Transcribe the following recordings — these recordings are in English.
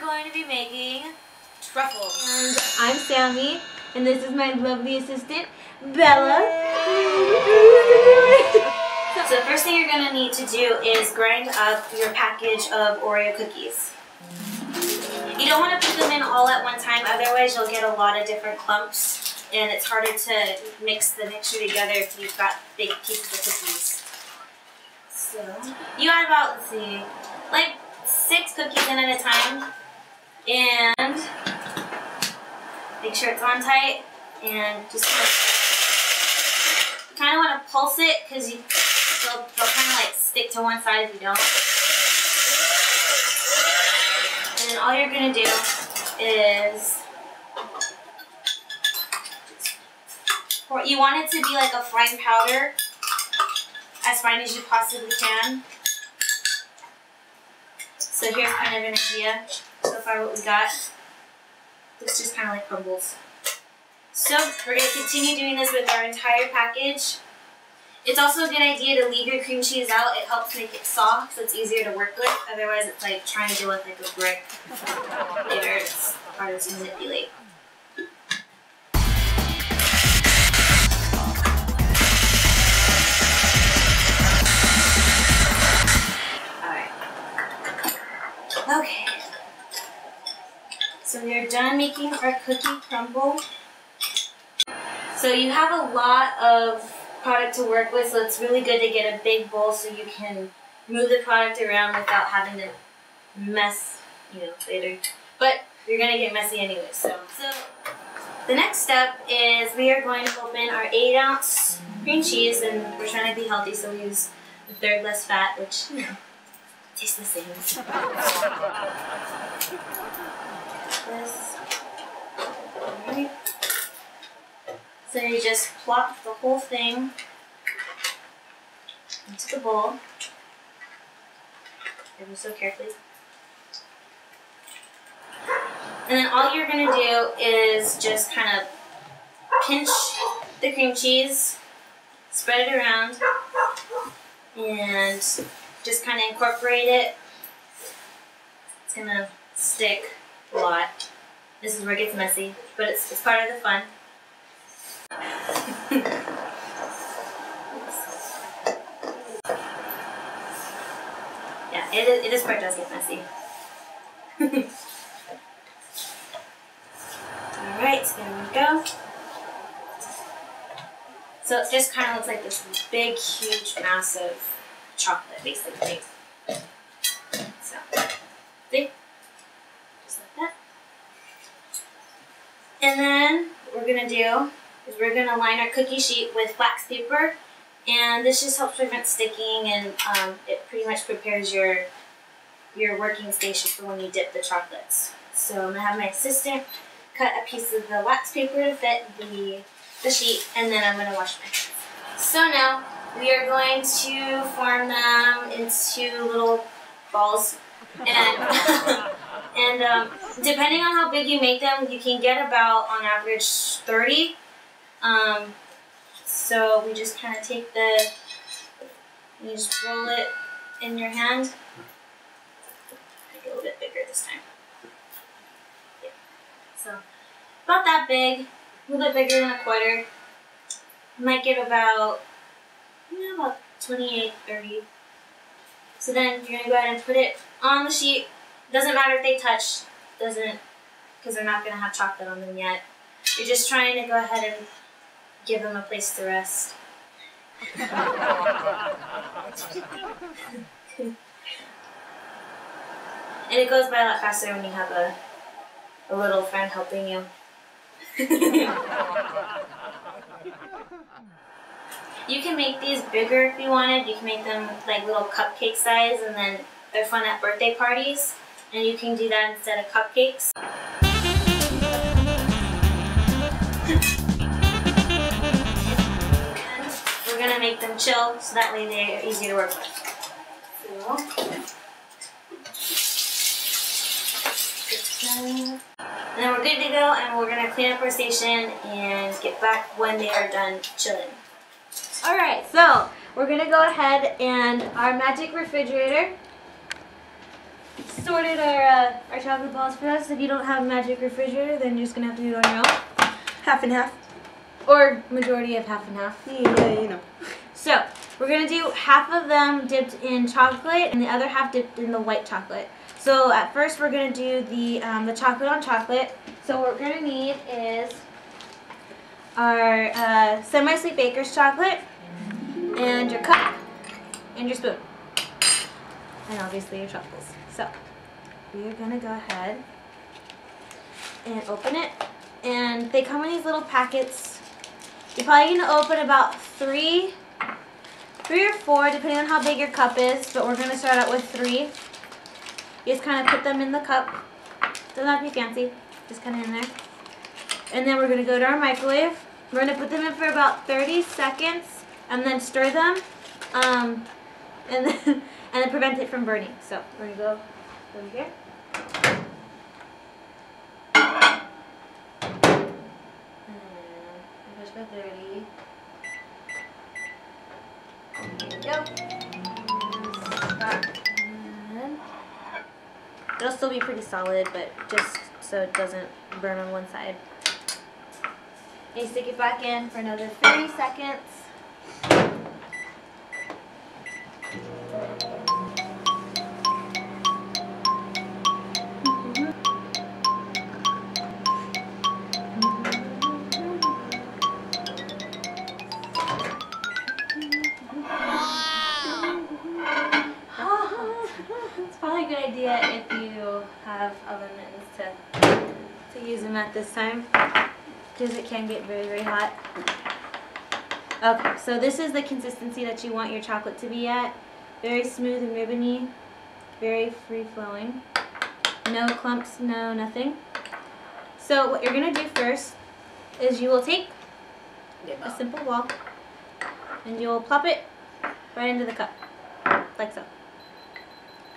going to be making truffles. And I'm Sammy, and this is my lovely assistant, Bella. So the first thing you're going to need to do is grind up your package of Oreo cookies. You don't want to put them in all at one time, otherwise you'll get a lot of different clumps, and it's harder to mix the mixture together if you've got big pieces of cookies. So you add about, let's see, like 6 cookies in at a time, and make sure it's on tight, and just kind of want to pulse it because they'll kind of like stick to one side if you don't. And then all you're going to do is you want it to be like a fine powder, as fine as you possibly can. So here's kind of an idea so far what we got. Looks just kind of like crumbles. So we're going to continue doing this with our entire package. It's also a good idea to leave your cream cheese out. It helps make it soft, so it's easier to work with. Otherwise, it's like trying to deal with like a brick. Later, it's harder to manipulate. Okay, so we're done making our cookie crumble. So you have a lot of product to work with, so it's really good to get a big bowl so you can move the product around without having to mess, later. But you're gonna get messy anyway. So the next step is we are going to open our 8-ounce cream cheese, and we're trying to be healthy, so we use a third less fat, which tastes the same. Alright. So you just plop the whole thing into the bowl, ever so carefully. And then all you're going to do is just kind of pinch the cream cheese, spread it around, and just kind of incorporate it. It's going to stick a lot. This is where it gets messy, but it's part of the fun. Yeah, this part does get messy. Alright, so there we go. So it just kind of looks like this big, huge, massive chocolate, basically. So, see? Just like that. And then what we're going to do is we're going to line our cookie sheet with wax paper, and this just helps prevent sticking, and it pretty much prepares your working station for when you dip the chocolates. So I'm going to have my assistant cut a piece of the wax paper to fit the sheet, and then I'm going to wash my hands. So now we are going to form them into little balls, and depending on how big you make them, you can get about, on average, 30. So we just kind of take you just roll it in your hand. Make it a little bit bigger this time. Yeah. So about that big, a little bit bigger than a quarter. You might get about 28, 30. So then you're going to go ahead and put it on the sheet. Doesn't matter if they touch, because they're not going to have chocolate on them yet. You're just trying to go ahead and give them a place to rest. And it goes by a lot faster when you have a little friend helping you. You can make these bigger if you wanted. You can make them like little cupcake size, and then they're fun at birthday parties. And you can do that instead of cupcakes. We're going to make them chill, so that way they're easy to work with. And then we're good to go, and we're going to clean up our station and get back when they are done chilling. Alright, so we're going to go ahead and our magic refrigerator. sorted our chocolate balls for us. If you don't have a magic refrigerator, then you're just gonna have to do it on your own. Half and half. Or majority of half and half. Yeah, you know. So we're gonna do half of them dipped in chocolate and the other half dipped in the white chocolate. So at first we're gonna do the chocolate on chocolate. So what we're gonna need is our semi-sweet baker's chocolate and your cup and your spoon and obviously your truffles. So we are gonna go ahead and open it, and they come in these little packets. You're probably gonna open about three or four depending on how big your cup is, but we're gonna start out with 3. You just kind of put them in the cup. Doesn't have to be fancy, just kind of in there. And then we're gonna go to our microwave. We're gonna put them in for about 30 seconds and then stir them, and then prevent it from burning. So we're gonna go over here. And push for 30. There we go. And it'll still be pretty solid, but just so it doesn't burn on one side. And you stick it back in for another 30 seconds. It's probably a good idea if you have oven mitts to use them at this time, because it can get very, very hot. Okay, so this is the consistency that you want your chocolate to be at. Very smooth and ribbony, very free-flowing. No clumps, no nothing. So what you're going to do first is you will take a simple ball and you will plop it right into the cup, like so.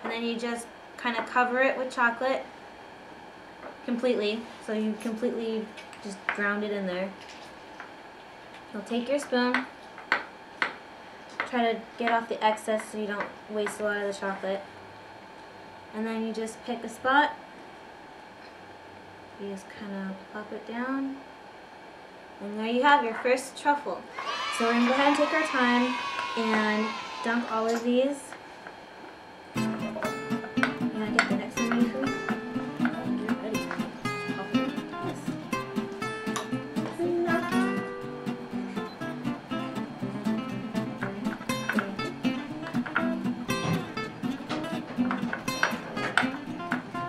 And then you just kind of cover it with chocolate completely, so you completely just drowned it in there. You'll take your spoon, try to get off the excess so you don't waste a lot of the chocolate, and then you just pick a spot, you just kind of plop it down, and there you have your first truffle. So we're going to go ahead and take our time and dunk all of these. Get the next one ready for me? Get ready. Yes.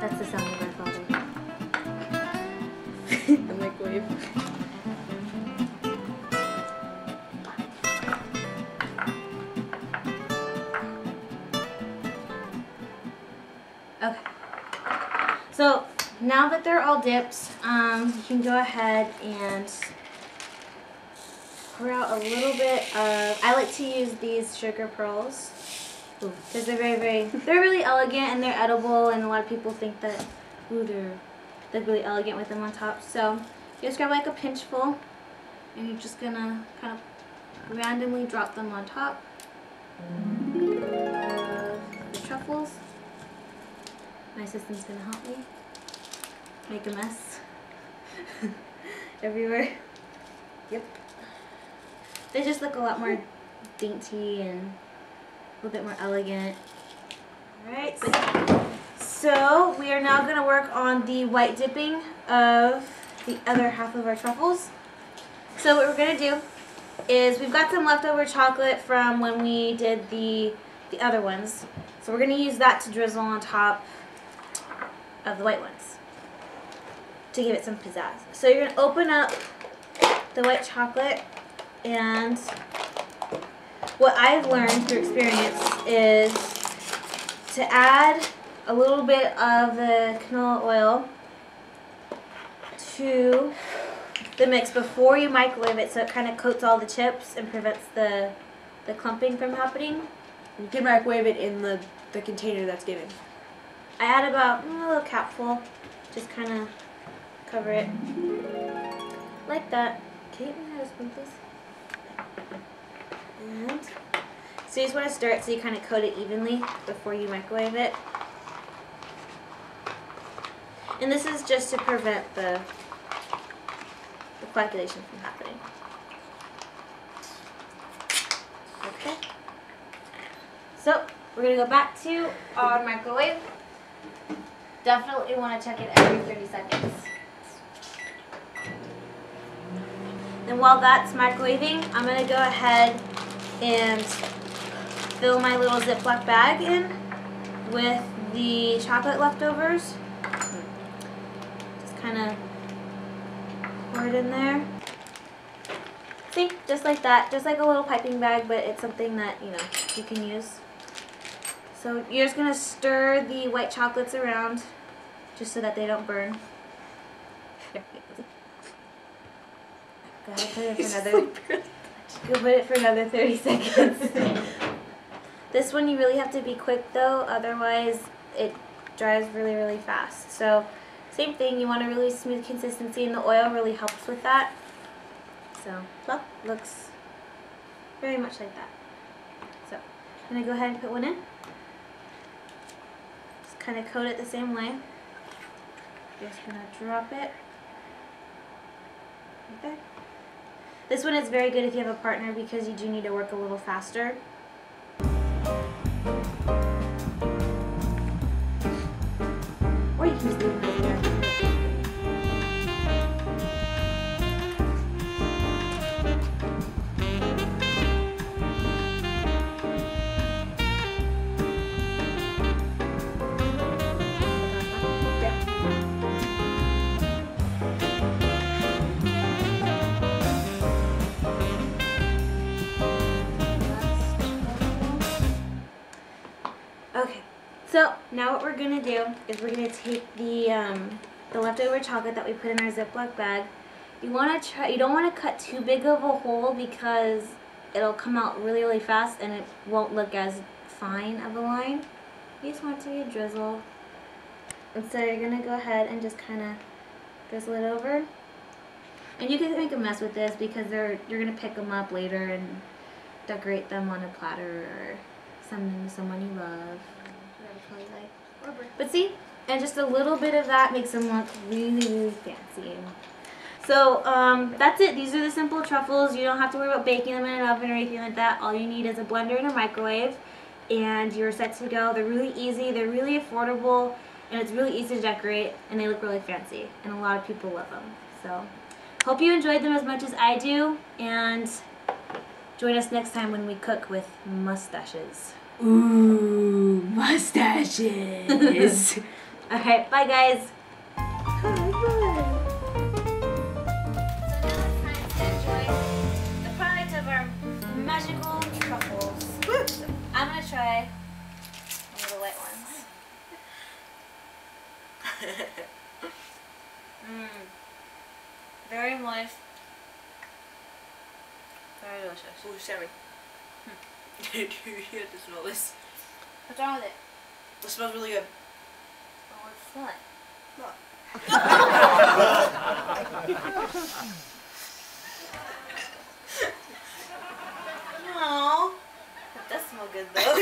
That's the sound of our father. The microwave. Okay. So now that they're all dipped, you can go ahead and pour out a little bit of, I like to use these sugar pearls because they're they're really elegant and they're edible, and a lot of people think that, ooh, they're really elegant with them on top. So you just grab like a pinchful and you're just gonna kind of randomly drop them on top of the truffles. My assistant's gonna help me make a mess everywhere. Yep. They just look a lot more dainty and a little bit more elegant. Alright, so we are now gonna work on the white dipping of the other half of our truffles. So what we're gonna do is, we've got some leftover chocolate from when we did the other ones. So we're gonna use that to drizzle on top of the white ones to give it some pizzazz. So you're going to open up the white chocolate, and what I've learned through experience is to add a little bit of the canola oil to the mix before you microwave it, so it kind of coats all the chips and prevents the clumping from happening. You can microwave it in the container that's given. I add about a little capful, just kind of cover it like that. Can you give me another spoon, please? And so you just want to stir it so you kind of coat it evenly before you microwave it. And this is just to prevent the coagulation from happening. Okay. So we're gonna go back to our microwave. Definitely want to check it every 30 seconds. And while that's microwaving, I'm gonna go ahead and fill my little Ziploc bag in with the chocolate leftovers. Just kind of pour it in there. See, just like that, just like a little piping bag, but it's something that, you know, you can use. So you're just gonna stir the white chocolates around just so that they don't burn. Go ahead, put it for another. Go put it for another 30 seconds. This one you really have to be quick though, otherwise it dries really, really fast. So same thing, you want a really smooth consistency, and the oil really helps with that. So, well, looks very much like that. So, I'm gonna go ahead and put one in. Just kind of coat it the same way. Just gonna drop it right there. This one is very good if you have a partner because you do need to work a little faster. Or you can just leave it right there. Okay, so now what we're gonna do is we're gonna take the leftover chocolate that we put in our Ziploc bag. You don't want to cut too big of a hole because it'll come out really, really fast and it won't look as fine of a line. You just want it to be a drizzle. And so you're gonna go ahead and just kind of drizzle it over. And you can make a mess with this because you're gonna pick them up later and decorate them on a platter or send them to someone you love. But see, and just a little bit of that makes them look really, really fancy. So that's it. These are the simple truffles. You don't have to worry about baking them in an oven or anything like that. All you need is a blender and a microwave, and you're set to go. They're really easy. They're really affordable, and it's really easy to decorate, and they look really fancy, and a lot of people love them. So hope you enjoyed them as much as I do, and join us next time when we cook with mustaches. Ooh, mustaches. Alright, bye guys. Bye. So now it's time to enjoy the product of our magical truffles. So I'm gonna try one of the white ones. Very moist. Very delicious. Ooh, Sammy. Do you have to smell this? What's wrong with it? It smells really good. Oh, what's smell it? No. It does smell good though.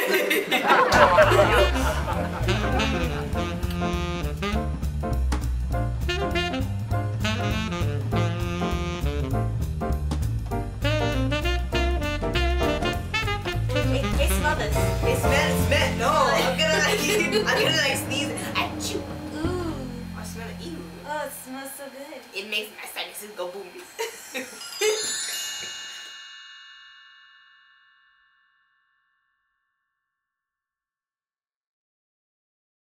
Hey, smell this. Hey, smell. No, I'm gonna like sneeze. Achoo. Ooh. I smell it. Ew. Oh, it smells so good. It makes my sinuses go boom.